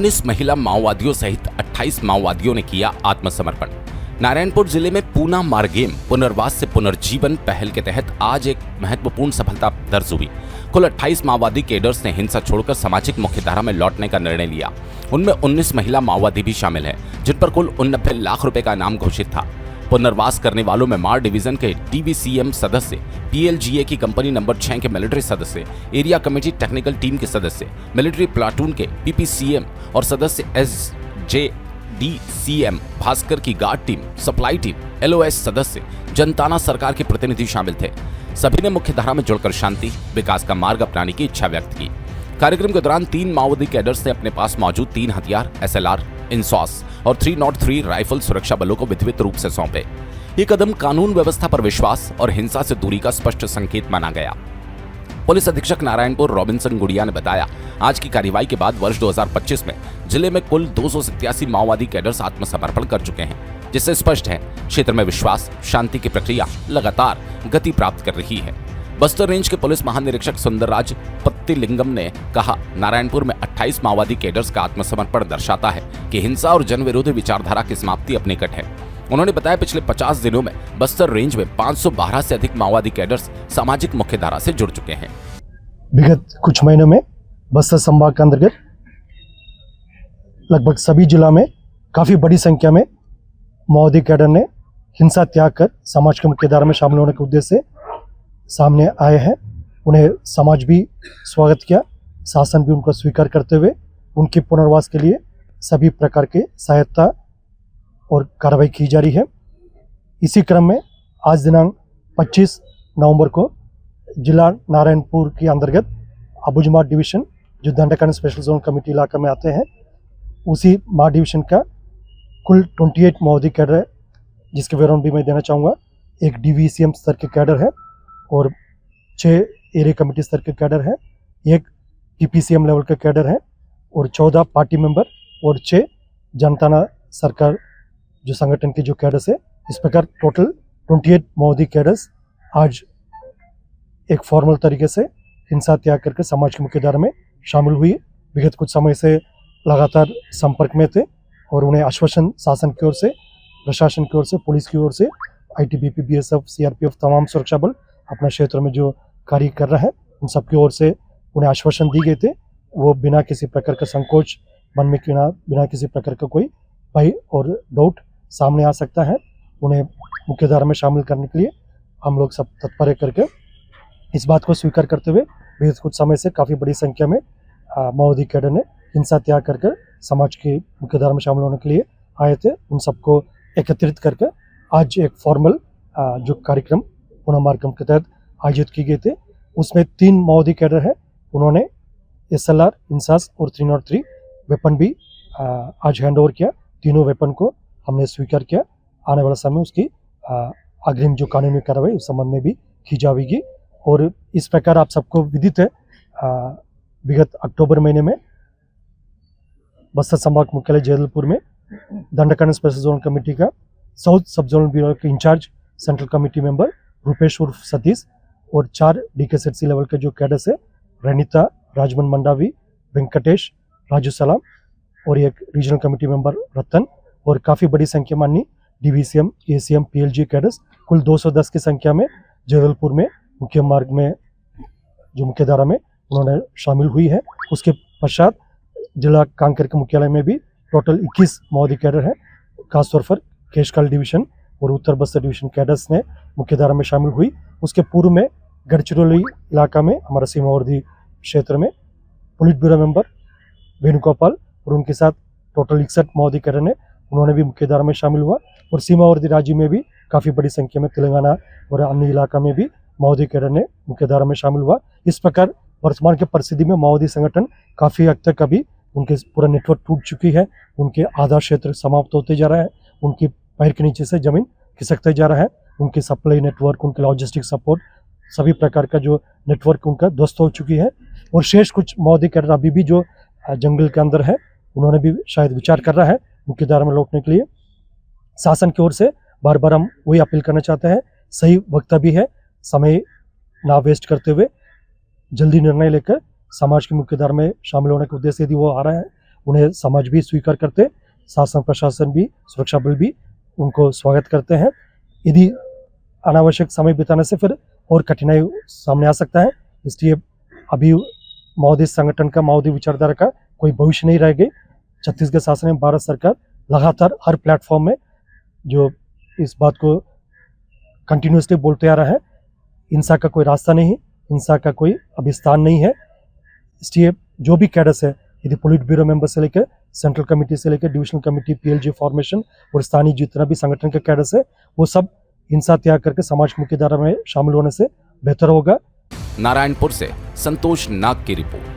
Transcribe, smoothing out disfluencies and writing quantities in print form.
19 महिला माओवादियों सहित 28 माओवादियों ने किया आत्मसमर्पण। नारायणपुर जिले में पूना मारगेम पुनर्वास से पुनर्जीवन पहल के तहत आज एक महत्वपूर्ण सफलता दर्ज हुई। कुल 28 माओवादी कैडर्स ने हिंसा छोड़कर सामाजिक मुख्यधारा में लौटने का निर्णय लिया। उनमें 19 महिला माओवादी भी शामिल हैं, जिन पर कुल 89 लाख रुपए का इनाम घोषित था। पुनर्वास करने वालों में मार डिवीजन के डीबीसीएम सदस्य, पीएलजीए की कंपनी नंबर 6 के मिलिट्री सदस्य, एरिया कमेटी टेक्निकल टीम के सदस्य, मिलिट्री प्लाटून के पीपीसीएम और सदस्य एसजेडीसीएम, भास्कर की guard team, supply team, LOS सदस्य, जनताना सरकार के प्रतिनिधि शामिल थे। सभी ने मुख्यधारा में जुड़कर शांति, विकास का मार्ग अपनाने की इच्छा व्यक्त की। कार्यक्रम के दौरान 3 माओवादी कैडर्स ने अपने पास मौजूद 3 हथियार एसएलआर, इंसॉस और 303 राइफल सुरक्षा बलों को विधिवत रूप से सौंपे। ये कदम कानून व्यवस्था पर विश्वास और हिंसा से दूरी का स्पष्ट संकेत माना गया। पुलिस अधीक्षक नारायणपुर रॉबिन्सन गुड़िया ने बताया, आज की कार्रवाई के बाद वर्ष 2025 में जिले में कुल 287 माओवादी कैडर्स आत्मसमर्पण कर चुके हैं, जिससे स्पष्ट है क्षेत्र में विश्वास, शांति की प्रक्रिया लगातार गति प्राप्त कर रही है। बस्तर रेंज के पुलिस महानिरीक्षक सुंदरराज पत्तिलिंगम ने कहा, नारायणपुर में 28 माओवादी कैडर्स का आत्मसमर्पण दर्शाता है कि हिंसा और जन विरोधी विचारधारा की समाप्ति अब निकट है। उन्होंने बताया, पिछले 50 दिनों में बस्तर रेंज में 512 से अधिक माओवादी कैडर्स सामाजिक मुख्यधारा से जुड़ चुके हैं। विगत कुछ महीनों में बस्तर संभाग के अंतर्गत लगभग सभी जिला में काफी बड़ी संख्या में माओवादी कैडर ने हिंसा त्याग कर समाज की मुख्यधारा में शामिल होने के उद्देश्य से सामने आए हैं। उन्हें समाज भी स्वागत किया, शासन भी उनको स्वीकार करते हुए उनके पुनर्वास के लिए सभी प्रकार के सहायता और कार्रवाई की जा रही है। इसी क्रम में आज दिनांक 25 नवंबर को जिला नारायणपुर के अंतर्गत अबुझमाड़ डिवीजन, जो दंडकांड स्पेशल जोन कमेटी इलाका में आते हैं, उसी माड़ डिवीजन का कुल 28 माओवादी कैडर है, जिसके विवरण भी मैं देना चाहूँगा। एक डीवीसीएम स्तर के कैडर है और 6 एरिया कमेटी स्तर के कैडर है, एक पीपीसीएम लेवल का कैडर है और 14 पार्टी मेंबर और 6 जनताना सरकार जो संगठन के जो कैडर्स है। इस प्रकार टोटल 28 माओवादी कैडर्स आज एक फॉर्मल तरीके से हिंसा त्याग करके समाज की मुख्यधारा में शामिल हुई। विगत कुछ समय से लगातार संपर्क में थे और उन्हें आश्वासन शासन की ओर से, प्रशासन की ओर से, पुलिस की ओर से, आईटीबीपी, बीएसएफ, सीआरपीएफ, तमाम सुरक्षा बल अपने क्षेत्र में जो कार्य कर रहा है, उन सबकी ओर से उन्हें आश्वासन दी गए थे। वो बिना किसी प्रकार का संकोच मन में क्यों ना, बिना किसी प्रकार का कोई भय और डाउट सामने आ सकता है, उन्हें मुख्यधारा में शामिल करने के लिए हम लोग सब तत्पर करके इस बात को स्वीकार करते हुए विगत कुछ समय से काफ़ी बड़ी संख्या में माओवादी कैडर ने हिंसा त्याग करके समाज की मुख्यधारा में शामिल होने के लिए आए थे। उन सबको एकत्रित करके आज एक फॉर्मल जो कार्यक्रम पूना मार्गम के तहत आयोजित किए गए थे, उसमें 3 माओवादी कैडर है। उन्होंने एसएलआर, इंसास और 303 वेपन भी आज हैंड ओवर किया। तीनों वेपन को हमने स्वीकार किया। आने वाला समय उसकी अग्रिम जो कानूनी कार्रवाई उस संबंध में भी की जाएगी। और इस प्रकार आप सबको विदित है, विगत अक्टूबर महीने में बस्तर संभाग मुख्यालय जैदलपुर में दंडकांड स्पेशल जोन कमेटी का साउथ सब जोनल ब्यूरो के incharge central committee member Rupesh उर्फ सतीश और 4 डीकेसेटसी लेवल के जो कैडर्स है, रनिता, राजमन मंडावी, वेंकटेश, राजू सलाम और एक रीजनल कमेटी मेंबर रतन और काफ़ी बड़ी संख्या माननी डीवीसीएम, एसीएम, पीएलजी कैडर्स कुल 210 की संख्या में जैदलपुर में मुख्य मार्ग में जो मुख्यधारा में उन्होंने शामिल हुई है। उसके पश्चात जिला कांकेर के मुख्यालय में भी टोटल 21 माओवादी कैडर है। खासतौर पर केशकाल डिवीजन और उत्तर बस्तर डिवीजन कैडर्स ने मुख्यधारा में शामिल हुई। उसके पूर्व में गढ़चिरौली इलाका में हमारा सीमावर्ती क्षेत्र में पुलिस ब्यूरो मेंबर वेणुगोपाल और उनके साथ टोटल 61 माओवादी कैडर ने, उन्होंने भी मुख्यधारा में शामिल हुआ। और सीमावर्ती राज्य में भी काफ़ी बड़ी संख्या में तेलंगाना और अन्य इलाका में भी माओवादी कैडर ने मुख्यधारा में शामिल हुआ। इस प्रकार वर्तमान के परिस्थिति में माओवादी संगठन काफ़ी हद तक अभी उनके पूरा नेटवर्क टूट चुकी है। उनके आधा क्षेत्र समाप्त होते जा रहा है, उनकी पैर के नीचे से जमीन खिसकते जा रहा है। उनकी सप्लाई नेटवर्क, उनके लॉजिस्टिक सपोर्ट, सभी प्रकार का जो नेटवर्क उनका ध्वस्त हो चुकी है। और शेष कुछ माओवादी कैडर अभी भी जो जंगल के अंदर है, उन्होंने भी शायद विचार कर रहा है मुख्यधारा में लौटने के लिए। शासन की ओर से बार बार हम वही अपील करना चाहते हैं, सही वक्त भी है, समय ना वेस्ट करते हुए जल्दी निर्णय लेकर समाज की मुख्यधारा में शामिल होने के उद्देश्य यदि वो आ रहा है उन्हें समाज भी स्वीकार करते, शासन प्रशासन भी, सुरक्षा बल भी उनको स्वागत करते हैं। यदि अनावश्यक समय बिताने से फिर और कठिनाई सामने आ सकता है, इसलिए अभी माओवादी संगठन का, माओवादी विचारधारा का कोई भविष्य नहीं रह गई। छत्तीसगढ़ शासन एवं भारत सरकार लगातार हर प्लेटफॉर्म में जो इस बात को कंटिन्यूसली बोलते आ रहा है, हिंसा का कोई रास्ता नहीं, हिंसा का कोई अभिस्थान नहीं है। इसलिए जो भी कैडर्स है, यदि पोलिट ब्यूरो मेंबर से लेकर सेंट्रल कमेटी से लेकर डिविजनल कमेटी, पीएलजी फॉर्मेशन और स्थानीय जितना भी संगठन के कैडर्स है, वो सब हिंसा त्याग करके समाज मुख्य धारा में शामिल होने से बेहतर होगा। नारायणपुर से संतोष नाग की रिपोर्ट।